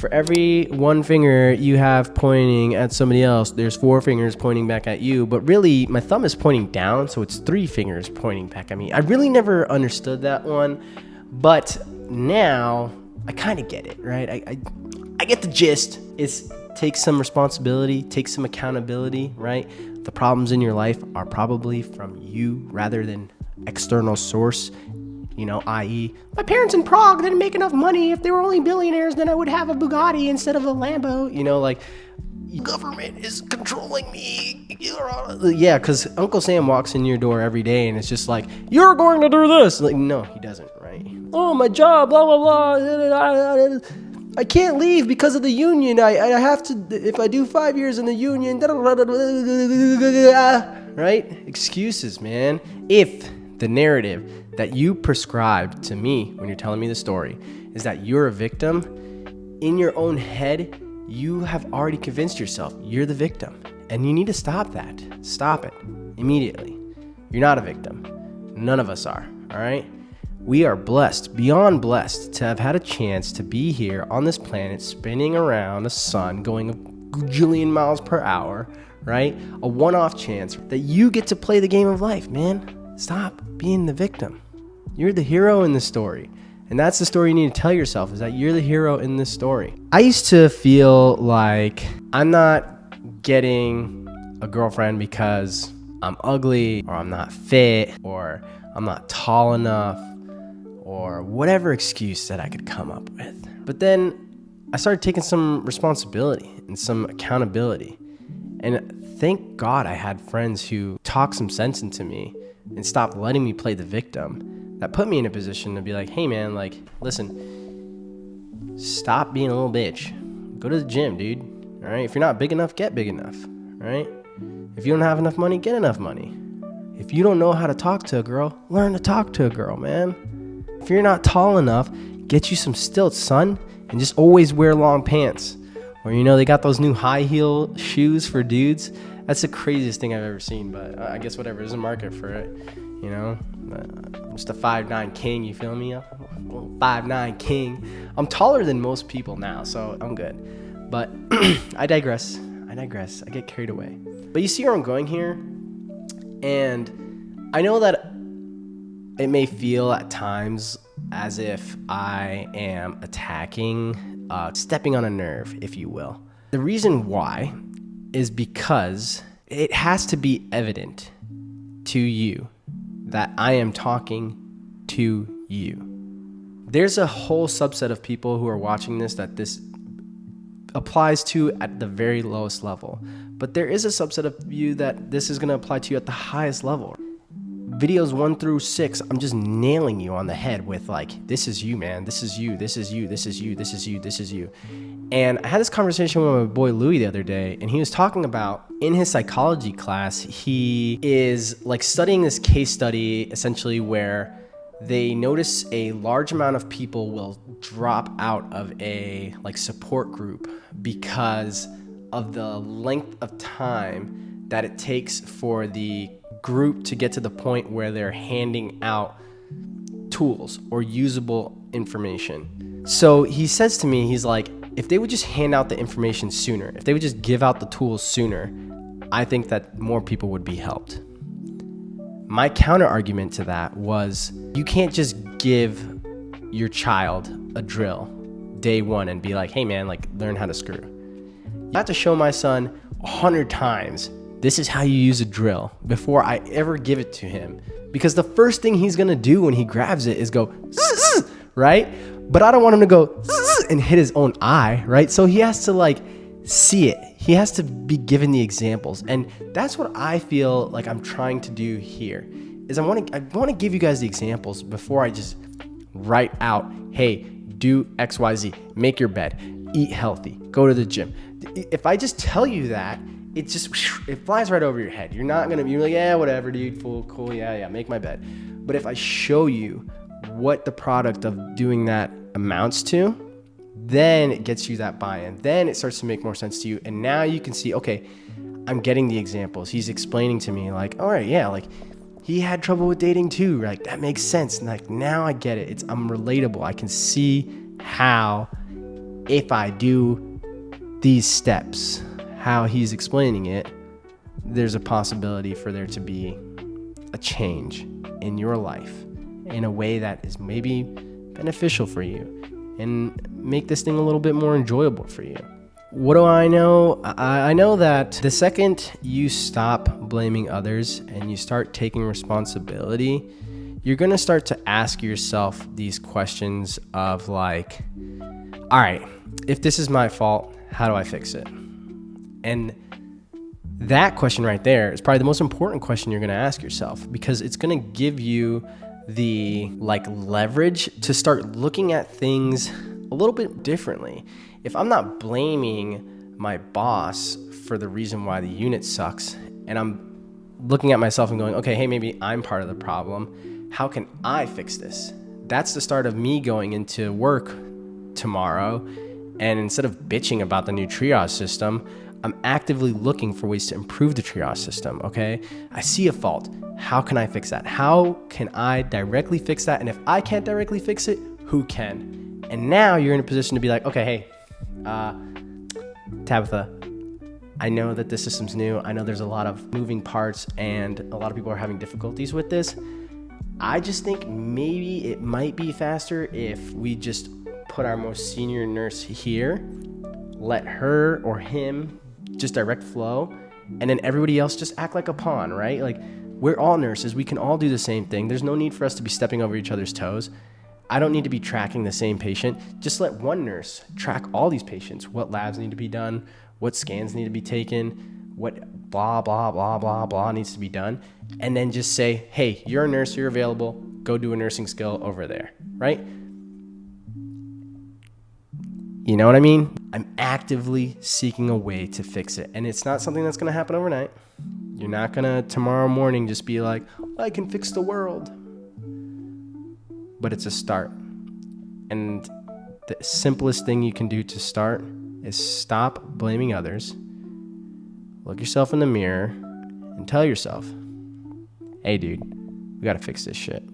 For every one finger you have pointing at somebody else, there's 4 fingers pointing back at you. But really, my thumb is pointing down, so it's 3 fingers pointing back at me. I really never understood that one, but now I kind of get it, right? I get the gist. It's take some responsibility, take some accountability, right? The problems in your life are probably from you rather than external source. I.e., my parents in Prague didn't make enough money. If they were only billionaires, then I would have a Bugatti instead of a Lambo. Government is controlling me. Yeah, because Uncle Sam walks in your door every day and it's just like, you're going to do this. Like, no, he doesn't, right? Oh, my job, blah, blah, blah. I can't leave because of the union. I have to, if I do 5 years in the union, right? Excuses, man. If the narrative that you prescribe to me when you're telling me the story is that you're a victim, in your own head, you have already convinced yourself you're the victim. And you need to stop that. Stop it immediately. You're not a victim. None of us are, all right? We are blessed, beyond blessed, to have had a chance to be here on this planet, spinning around the sun, going a gajillion miles per hour, right? A one-off chance that you get to play the game of life, man. Stop being the victim. You're the hero in the story. And that's the story you need to tell yourself, is that you're the hero in this story. I used to feel like I'm not getting a girlfriend because I'm ugly, or I'm not fit, or I'm not tall enough, or whatever excuse that I could come up with. But then I started taking some responsibility and some accountability. And thank God I had friends who talked some sense into me and stopped letting me play the victim. That put me in a position to be like, hey man, listen, stop being a little bitch. Go to the gym, dude. All right. If you're not big enough, get big enough. All right. If you don't have enough money, get enough money. If you don't know how to talk to a girl, learn to talk to a girl, man. If you're not tall enough, get you some stilts, son, and just always wear long pants. Or, they got those new high heel shoes for dudes. That's the craziest thing I've ever seen, but I guess whatever, there's a market for it, I'm just a 5'9" king, you feel me? 5'9" king. I'm taller than most people now, so I'm good. But I digress. I get carried away. But you see where I'm going here? And I know that it may feel at times as if I am attacking, stepping on a nerve, if you will. The reason why is because it has to be evident to you that I am talking to you. There's a whole subset of people who are watching this that this applies to at the very lowest level. But there is a subset of you that this is going to apply to you at the highest level. Videos 1 through 6, I'm just nailing you on the head with this is you, man. This is you. This is you. This is you. This is you. This is you. And I had this conversation with my boy Louis the other day, and he was talking about in his psychology class, he is studying this case study essentially where they notice a large amount of people will drop out of a support group because of the length of time that it takes for the group to get to the point where they're handing out tools or usable information. So he says to me, he's like, if they would just hand out the information sooner, if they would just give out the tools sooner, I think that more people would be helped. My counter argument to that was, you can't just give your child a drill day one and be like, hey man, learn how to screw. You have to show my son 100 times, this is how you use a drill before I ever give it to him. Because the first thing he's gonna do when he grabs it is go, right? But I don't want him to go and hit his own eye, right? So he has to see it. He has to be given the examples. And that's what I feel like I'm trying to do here, is I want to give you guys the examples before I just write out, hey, do X, Y, Z, make your bed, eat healthy, go to the gym. If I just tell you that, it flies right over your head. You're not gonna be like, yeah, whatever, dude, cool, yeah, make my bed. But if I show you what the product of doing that amounts to, then it gets you that buy-in. Then it starts to make more sense to you. And now you can see, okay, I'm getting the examples. He's explaining to me all right, yeah, he had trouble with dating too. That makes sense. And now I get it. I'm relatable. I can see how if I do these steps, how he's explaining it, there's a possibility for there to be a change in your life in a way that is maybe beneficial for you and make this thing a little bit more enjoyable for you. What do I know? I know that the second you stop blaming others and you start taking responsibility, you're going to start to ask yourself these questions of like, all right, if this is my fault, how do I fix it? And that question right there is probably the most important question you're going to ask yourself, because it's going to give you the leverage to start looking at things a little bit differently. If I'm not blaming my boss for the reason why the unit sucks, and I'm looking at myself and going, okay, hey, maybe I'm part of the problem. How can I fix this? That's the start of me going into work tomorrow. And instead of bitching about the new triage system, I'm actively looking for ways to improve the triage system, okay? I see a fault. How can I fix that? How can I directly fix that? And if I can't directly fix it, who can? And now you're in a position to be like, okay, hey, Tabitha, I know that this system's new. I know there's a lot of moving parts and a lot of people are having difficulties with this. I just think maybe it might be faster if we just put our most senior nurse here, let her or him just direct flow, and then everybody else just act like a pawn, right? Like, we're all nurses. We can all do the same thing. There's no need for us to be stepping over each other's toes. I don't need to be tracking the same patient. Just let one nurse track all these patients. What labs need to be done, what scans need to be taken, what blah, blah, blah, blah, blah needs to be done. And then just say, hey, you're a nurse, you're available. Go do a nursing skill over there, right? You know what I mean? I'm actively seeking a way to fix it. And it's not something that's going to happen overnight. You're not going to tomorrow morning just be like, I can fix the world. But it's a start. And the simplest thing you can do to start is stop blaming others. Look yourself in the mirror and tell yourself, hey, dude, we got to fix this shit.